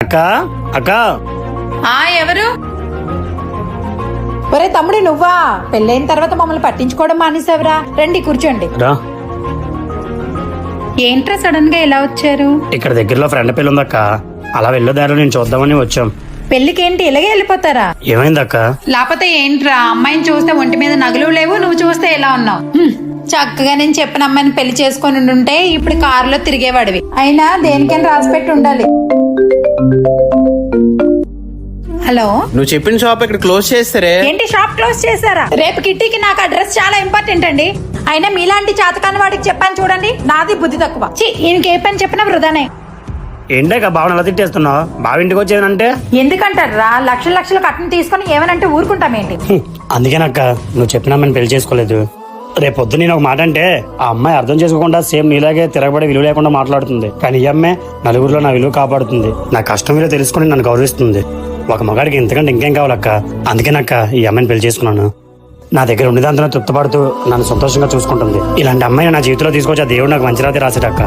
అక్క అక్క ఎవరు? ఒరే తమ్ముడు నువ్వా? పెళ్ళైన తర్వాత మమ్మల్ని పట్టించుకోవడం మానేసావురా. రండి కూర్చోండి. రా. ఏంట్రా సడన్ గా ఎలా వచ్చారు? ఇక్కడ దగ్గరలో ఫ్రెండ్ పెళ్ళి ఉందక్క, అలా వెళ్ళే దారిలో నేను చూద్దామని వచ్చాం. పెళ్లికేంటి ఇలాగే వెళ్ళిపోతారా? ఏమైందక్క? లేకపోతే ఏంట్రా, అమ్మాయిని చూస్తే ఒంటి మీద నగలు లేవు, నువ్వు చూస్తే ఎలా ఉన్నావు? చక్కగా నేను చెప్పిన అమ్మాయిని పెళ్లి చేసుకొని ఉంటే ఇప్పుడు కారులో తిరిగేవాడివి. అయినా దేనికైనా రాసి పెట్టి ఉండాలి. హలో, నువ్వు చెప్పిన షాప్ ఇక్కడ క్లోజ్ చేస్తారే. ఏంటి షాప్ క్లోజ్ చేశారా? రేపు కిట్టీకి నాకు అడ్రస్ చాలా ఇంపార్టెంట్ అండి. అయినా మీలాంటి చాతకాని వాడికి చెప్పాను చూడండి, నాది బుద్ధి తక్కువ. ఈయనకి ఏ పని చెప్పినా వృధానే. ఏంటక్క బావని అలా తిట్టేస్తున్నావు? బావింటికి వచ్చేదంటే ఎందుకంటారా? లక్షల లక్షలు కట్నం తీసుకొని ఏమనంటే ఊరుకుంటామేంటి? అందుకేనక్క నువ్వు చెప్పిన అమ్మని పెళ్లి చేసుకోలేదు. రేపు పొద్దు నేను ఒక మాట అంటే ఆ అమ్మాయి అర్థం చేసుకోకుండా సేమ్ నీలాగే తిరగబడి విలువ లేకుండా మాట్లాడుతుంది. కానీ ఈ అమ్మాయి నలుగురిలో నా విలువ కాపాడుతుంది. నా కష్టం విలువ తెలుసుకుని నన్ను గౌరవిస్తుంది. ఒక మగాడికి ఇంతకంటే ఇంకేం కావాలక్క? అందుకేనక్క ఈ అమ్మాయిని పెళ్లి చేసుకున్నాను. నా దగ్గర ఉండేదంతా తృప్తిపడుతూ నన్ను సంతోషంగా చూసుకుంటుంది. ఇలాంటి అమ్మాయిని నా జీవితంలో తీసుకొచ్చి ఆ దేవుడు నాకు మంచి రాతి రాసేటక్క.